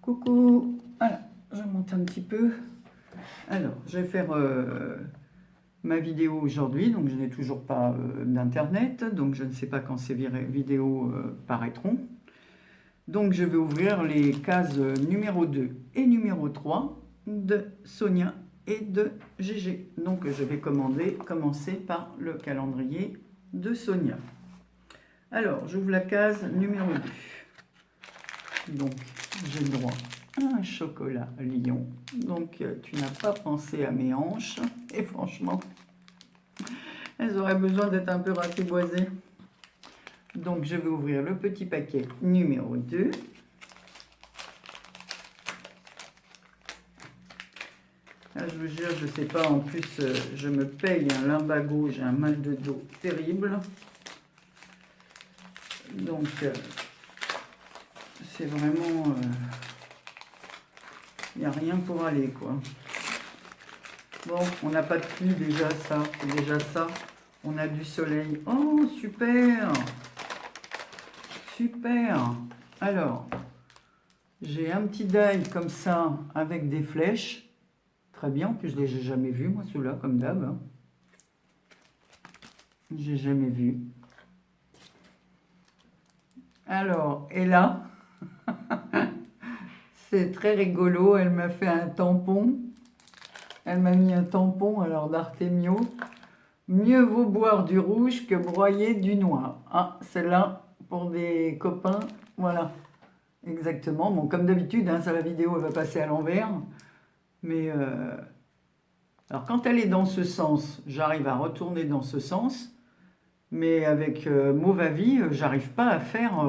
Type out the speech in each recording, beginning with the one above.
Coucou, voilà, je monte un petit peu. Alors, je vais faire ma vidéo aujourd'hui, donc je n'ai toujours pas d'internet, donc je ne sais pas quand ces vidéos paraîtront. Donc je vais ouvrir les cases numéro 2 et numéro 3 de Sonia et de Gégé. Donc je vais commencer par le calendrier de Sonia. Alors, j'ouvre la case numéro 2. Donc, j'ai le droit à un chocolat Lion. Donc, tu n'as pas pensé à mes hanches. Et franchement, elles auraient besoin d'être un peu ratiboisées. Donc, je vais ouvrir le petit paquet numéro 2. Là, je vous jure, je ne sais pas, en plus, je me paye un lumbago, j'ai un mal de dos terrible. Donc, c'est vraiment... il n'y a rien pour aller, quoi. Bon, on n'a pas de pluie, déjà ça, c'est déjà ça. On a du soleil. Oh, super! Super! Alors, j'ai un petit die comme ça, avec des flèches. Très bien, en plus, je ne l'ai jamais vu, moi, celui-là, comme d'hab. Hein. J'ai jamais vu. Alors, et là, c'est très rigolo, elle m'a fait un tampon. Elle m'a mis un tampon, alors d'Artemio. Mieux vaut boire du rouge que broyer du noir. Ah, celle-là, pour des copains, voilà. Exactement. Bon, comme d'habitude, hein, ça, la vidéo, elle va passer à l'envers. Mais, alors, quand elle est dans ce sens, j'arrive à retourner dans ce sens. Mais avec Movavi, j'arrive pas à faire...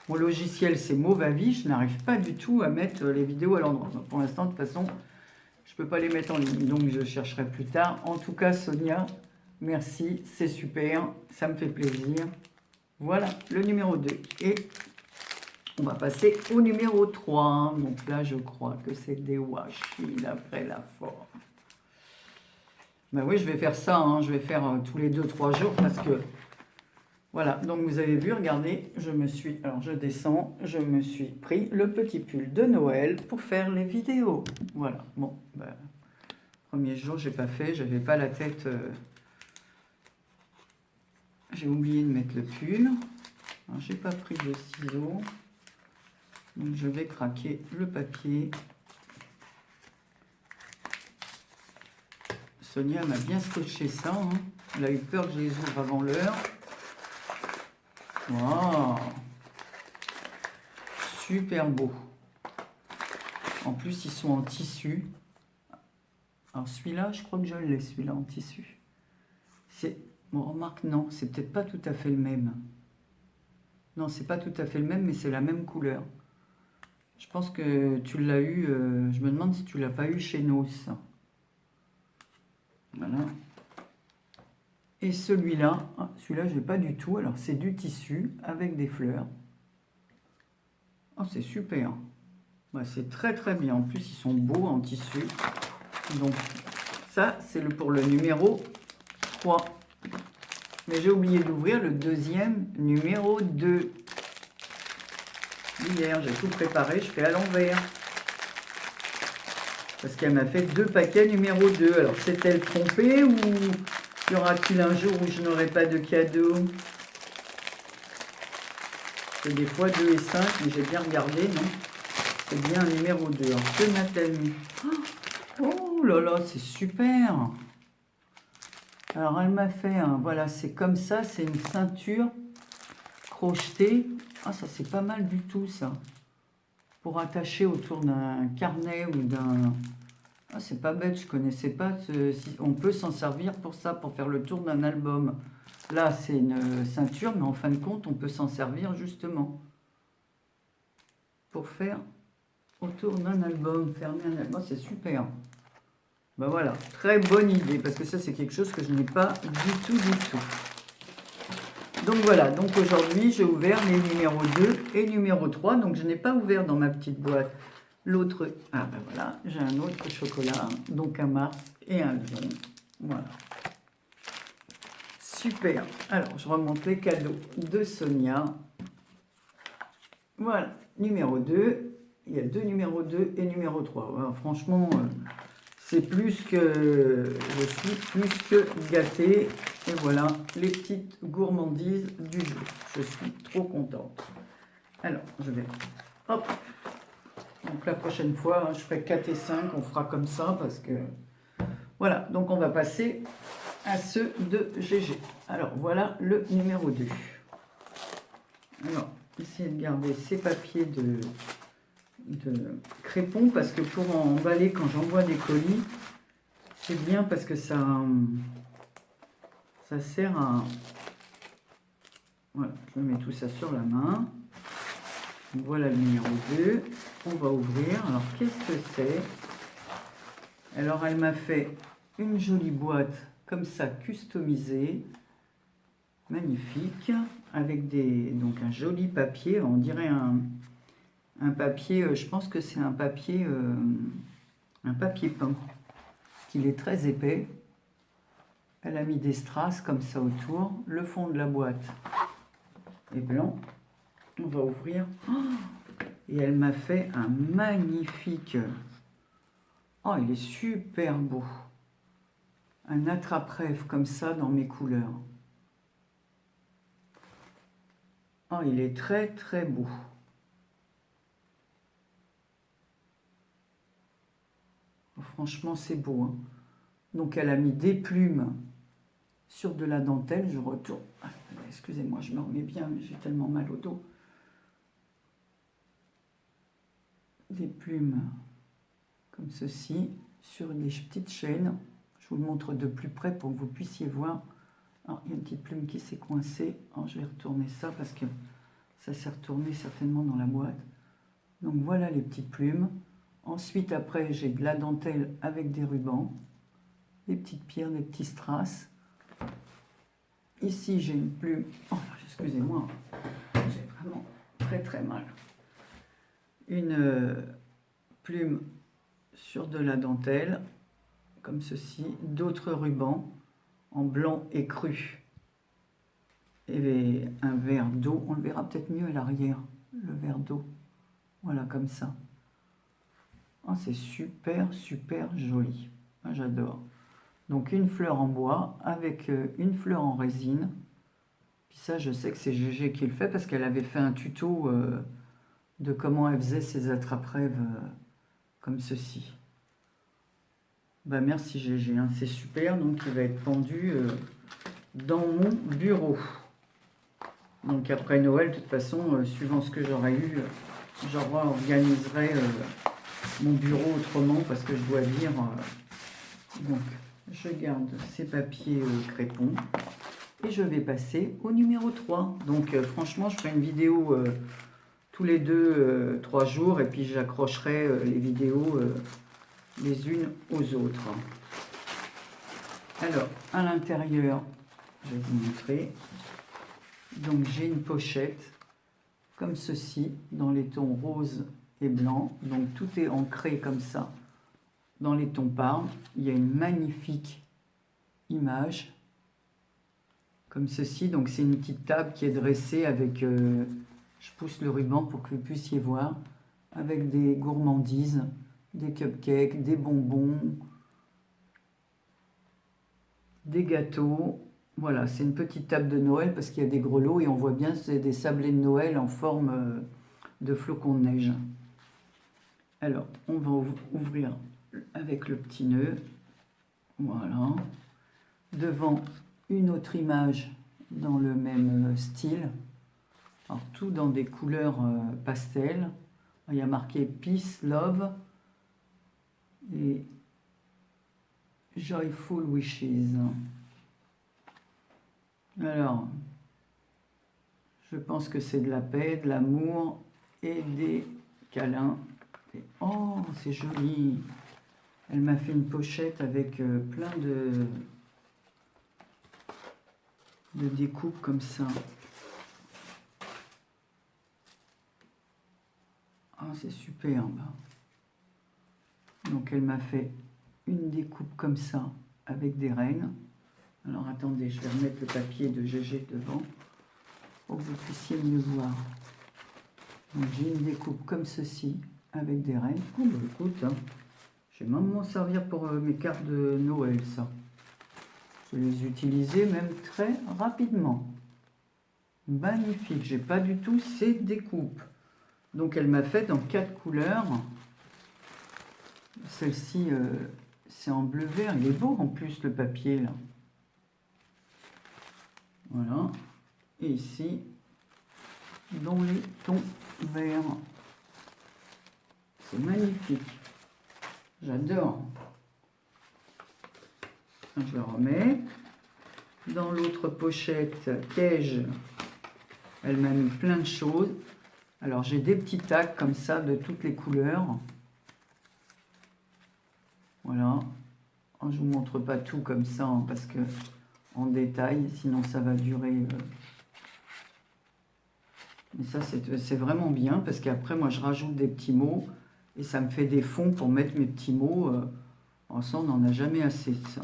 mon logiciel, c'est Movavi. Je n'arrive pas du tout à mettre les vidéos à l'endroit. Pour l'instant, de toute façon... je ne peux pas les mettre en ligne, donc je chercherai plus tard. En tout cas, Sonia, merci, c'est super, ça me fait plaisir. Voilà, le numéro 2. Et on va passer au numéro 3. Donc là, je crois que c'est des washi, d'après la forme. Ben oui, je vais faire ça, hein, je vais faire tous les 2-3 jours, parce que... voilà, donc vous avez vu, regardez, alors je descends, je me suis pris le petit pull de Noël pour faire les vidéos. Voilà, bon, ben... premier jour, j'ai pas fait, j'avais pas la tête. J'ai oublié de mettre le pull. J'ai pas pris de ciseaux. Donc je vais craquer le papier. Sonia m'a bien scotché ça. Hein. Elle a eu peur que je les ouvre avant l'heure. Wow. Super beau. En plus, ils sont en tissu. Alors celui-là, je crois que je l'ai, celui-là en tissu. C'est... bon, remarque, non, c'est peut-être pas tout à fait le même. Non, c'est pas tout à fait le même, mais c'est la même couleur. Je pense que tu l'as eu, je me demande si tu l'as pas eu chez Nos. Voilà. Et celui-là, celui-là, je n'ai pas du tout. Alors, c'est du tissu avec des fleurs. Oh, c'est super. Ouais, c'est très très bien. En plus, ils sont beaux en tissu. Donc, ça, c'est pour le numéro 3. Mais j'ai oublié d'ouvrir le deuxième numéro 2. Hier, j'ai tout préparé, je fais à l'envers. Parce qu'elle m'a fait 2 paquets numéro 2. Alors, s'est-elle trompée ou y aura-t-il un jour où je n'aurai pas de cadeau? C'est des fois 2 et 5, mais j'ai bien regardé, non? C'est bien un numéro 2. Alors, que m'a-t-elle mis? Oh là là, c'est super! Alors, elle m'a fait un... voilà, c'est comme ça, c'est une ceinture crochetée. Ah, ça, c'est pas mal du tout, ça. Pour attacher autour d'un carnet ou d'un... ah, c'est pas bête, je connaissais pas. On peut s'en servir pour ça, pour faire le tour d'un album. Là, c'est une ceinture, mais en fin de compte, on peut s'en servir justement pour faire autour d'un album, fermer un album. C'est super. Ben voilà, très bonne idée, parce que ça, c'est quelque chose que je n'ai pas du tout. Donc voilà, donc aujourd'hui, j'ai ouvert les numéros 2 et numéro 3. Donc je n'ai pas ouvert dans ma petite boîte l'autre. Ah ben voilà, j'ai un autre chocolat, donc un Mars et un Lion. Voilà. Super. Alors, je remonte les cadeaux de Sonia. Voilà, numéro 2. il y a 2 numéro 2 et numéro 3. Ouais, franchement, c'est plus que... Je suis plus que gâtée. Et voilà, les petites gourmandises du jour. Je suis trop contente. Alors, je vais... Hop. Donc la prochaine fois, je ferai 4 et 5. On fera comme ça parce que... Voilà, donc on va passer à ceux de GG. Alors, voilà le numéro 2. Alors, essayez de garder ces papiers de crépon parce que pour emballer quand j'envoie des colis, c'est bien parce que ça sert à... Voilà, je mets tout ça sur la main. Voilà le numéro 2. On va ouvrir. Alors, qu'est-ce que c'est? Alors, elle m'a fait une jolie boîte comme ça, customisée. Magnifique. Avec donc un joli papier. On dirait un papier, je pense que c'est un papier peint. Il est très épais. Elle a mis des strass comme ça autour. Le fond de la boîte est blanc. On va ouvrir. Et elle m'a fait un magnifique... Oh, il est super beau. Un attrape-rêve comme ça dans mes couleurs. Oh, il est très très beau. Franchement, c'est beau. Hein. Donc, elle a mis des plumes sur de la dentelle. Je retourne. Ah, excusez-moi, je me remets bien, mais j'ai tellement mal au dos. Des plumes comme ceci sur des petites chaînes. Je vous le montre de plus près pour que vous puissiez voir. Alors, il y a une petite plume qui s'est coincée. Alors, je vais retourner ça parce que ça s'est retourné certainement dans la boîte. Donc, voilà les petites plumes. Ensuite, après, j'ai de la dentelle avec des rubans, des petites pierres, des petits strass. Ici, j'ai une plume. Oh, excusez-moi, j'ai vraiment très très mal. Une plume sur de la dentelle, comme ceci. D'autres rubans en blanc et cru. Et un verre d'eau. On le verra peut-être mieux à l'arrière, le verre d'eau. Voilà, comme ça. Oh, c'est super, super joli. J'adore. Donc, une fleur en bois avec une fleur en résine. Puis ça, je sais que c'est GG qui le fait parce qu'elle avait fait un tuto de comment elle faisait ses attrape-rêves comme ceci. Bah, merci GG, hein, c'est super. Donc, il va être pendu dans mon bureau. Donc, après Noël, de toute façon, suivant ce que j'aurai eu, je réorganiserai mon bureau autrement parce que je dois lire. Donc, je garde ces papiers crépon et je vais passer au numéro 3. Donc, franchement, je ferai une vidéo tous les 2-3 jours et puis j'accrocherai les vidéos les unes aux autres. Alors, à l'intérieur, je vais vous montrer. Donc, j'ai une pochette comme ceci, dans les tons rose et blanc. Donc, tout est ancré comme ça dans les tons parmes. Il y a une magnifique image comme ceci. Donc, c'est une petite table qui est dressée avec... je pousse le ruban pour que vous puissiez voir. Avec des gourmandises, des cupcakes, des bonbons, des gâteaux. Voilà, c'est une petite table de Noël parce qu'il y a des grelots et on voit bien c'est des sablés de Noël en forme de flocons de neige. Alors, on va ouvrir avec le petit nœud. Voilà. Devant une autre image dans le même style. Alors, tout dans des couleurs pastel. Il y a marqué Peace, Love et Joyful Wishes. Alors, je pense que c'est de la paix, de l'amour et des câlins. Et, oh, c'est joli! Elle m'a fait une pochette avec plein de découpes comme ça. Ah, c'est superbe. Donc, elle m'a fait une découpe comme ça avec des rennes. Alors, attendez, je vais remettre le papier de GG devant pour que vous puissiez mieux voir. Donc, j'ai une découpe comme ceci avec des rennes. Oh, bah, écoute, hein, je vais même m'en servir pour mes cartes de Noël, ça. Je vais les utiliser même très rapidement. Magnifique, j'ai pas du tout ces découpes. Donc elle m'a fait dans 4 couleurs. Celle-ci, c'est en bleu vert. Il est beau en plus le papier là. Voilà. Et ici, dans les tons verts. C'est magnifique. J'adore. Je le remets. Dans l'autre pochette, Cage, elle m'a mis plein de choses. Alors j'ai des petits tags comme ça de toutes les couleurs. Voilà. Je ne vous montre pas tout comme ça hein, parce que en détail, sinon ça va durer. Mais ça c'est vraiment bien parce qu'après moi je rajoute des petits mots et ça me fait des fonds pour mettre mes petits mots. Ça on n'en a jamais assez de ça.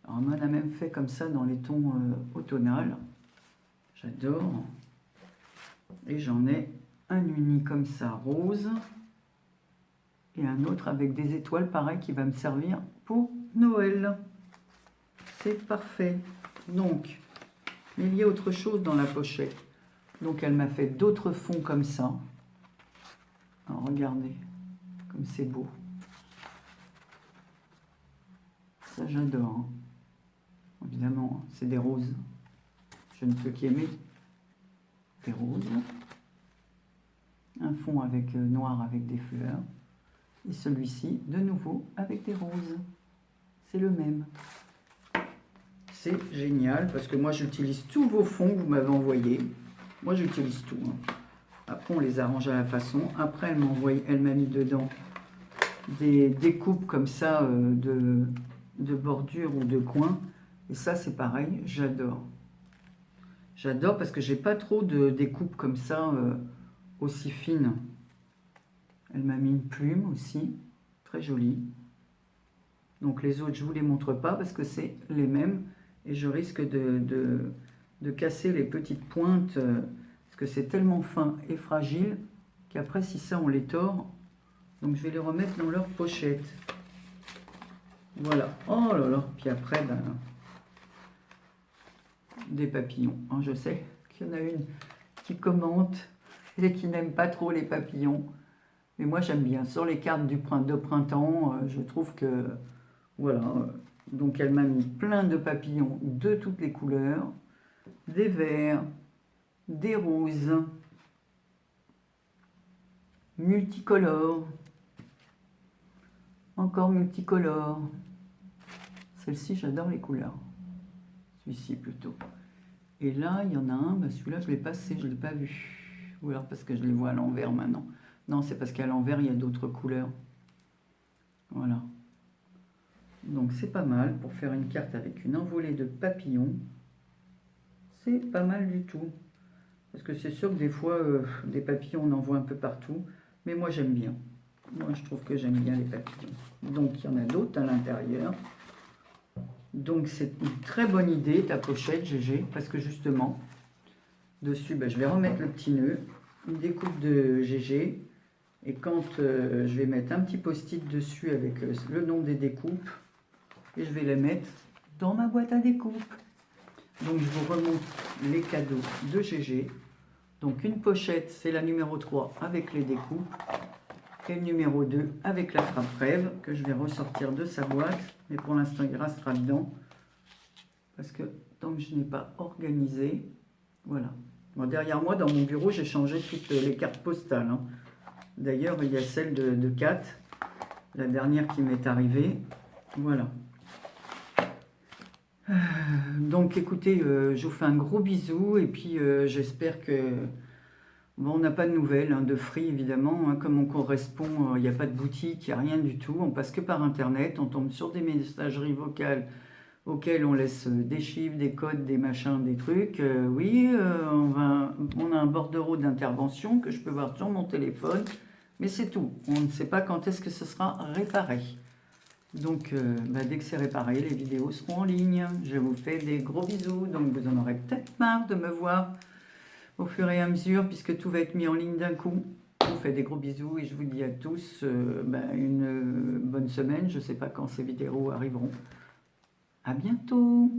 Alors on a même fait comme ça dans les tons automnales. J'adore. Et j'en ai un uni comme ça, rose. Et un autre avec des étoiles, pareil, qui va me servir pour Noël. C'est parfait. Donc, il y a autre chose dans la pochette. Donc, elle m'a fait d'autres fonds comme ça. Alors, regardez, comme c'est beau. Ça, j'adore. Hein. Évidemment, c'est des roses. Je ne peux qu'aimer des roses. Un fond avec noir avec des fleurs. Et celui-ci, de nouveau, avec des roses. C'est le même. C'est génial, parce que moi, j'utilise tous vos fonds que vous m'avez envoyés. Moi, j'utilise tout. Hein. Après, on les arrange à la façon. Après, elle m'a mis dedans des découpes comme ça de bordure ou de coin. Et ça, c'est pareil, j'adore. J'adore parce que j'ai pas trop de découpes comme ça aussi fines. Elle m'a mis une plume aussi, très jolie. Donc les autres, je ne vous les montre pas parce que c'est les mêmes. Et je risque de casser les petites pointes parce que c'est tellement fin et fragile qu'après, si ça, on les tord. Donc je vais les remettre dans leur pochette. Voilà. Oh là là. Puis après, ben, des papillons. Hein, je sais qu'il y en a une qui commente et qui n'aime pas trop les papillons. Mais moi, j'aime bien. Sur les cartes de printemps, je trouve que... Voilà. Donc, elle m'a mis plein de papillons de toutes les couleurs. Des verts, des roses, multicolores. Encore multicolores. Celle-ci, j'adore les couleurs. Celui-ci, plutôt. Et là, il y en a un. Bah, celui-là, je l'ai passé, je ne l'ai pas vu. Ou alors parce que je les vois à l'envers maintenant. Non, c'est parce qu'à l'envers, il y a d'autres couleurs. Voilà. Donc, c'est pas mal pour faire une carte avec une envolée de papillons. C'est pas mal du tout. Parce que c'est sûr que des fois, des papillons, on en voit un peu partout. Mais moi, j'aime bien. Moi, je trouve que j'aime bien les papillons. Donc, il y en a d'autres à l'intérieur. Donc, c'est une très bonne idée, ta pochette, GG. Parce que justement, dessus, ben, je vais remettre le petit nœud. Une découpe de GG. Et quand je vais mettre un petit post-it dessus avec le nom des découpes, et je vais les mettre dans ma boîte à découpe. Donc je vous remonte les cadeaux de GG. Donc une pochette, c'est la numéro 3 avec les découpes. Et le numéro 2 avec la trappe-rêve que je vais ressortir de sa boîte. Mais pour l'instant, il restera dedans. Parce que tant que je n'ai pas organisé, voilà. Bon, derrière moi, dans mon bureau, j'ai changé toutes les cartes postales. Hein. D'ailleurs, il y a celle de Kat, la dernière qui m'est arrivée. Voilà. Donc, écoutez, je vous fais un gros bisou. Et puis, j'espère que... Bon, on n'a pas de nouvelles hein, de Free, évidemment. Hein, comme on correspond, il n'y a pas de boutique, il n'y a rien du tout. On passe que par Internet. On tombe sur des messageries vocales auxquelles on laisse des chiffres, des codes, des machins, des trucs. Oui, on a un bordereau d'intervention que je peux voir sur mon téléphone. Mais c'est tout. On ne sait pas quand est-ce que ce sera réparé. Donc, dès que c'est réparé, les vidéos seront en ligne. Je vous fais des gros bisous. Donc, vous en aurez peut-être marre de me voir au fur et à mesure, puisque tout va être mis en ligne d'un coup. Je vous fais fais des gros bisous et je vous dis à tous une bonne semaine. Je ne sais pas quand ces vidéos arriveront. À bientôt!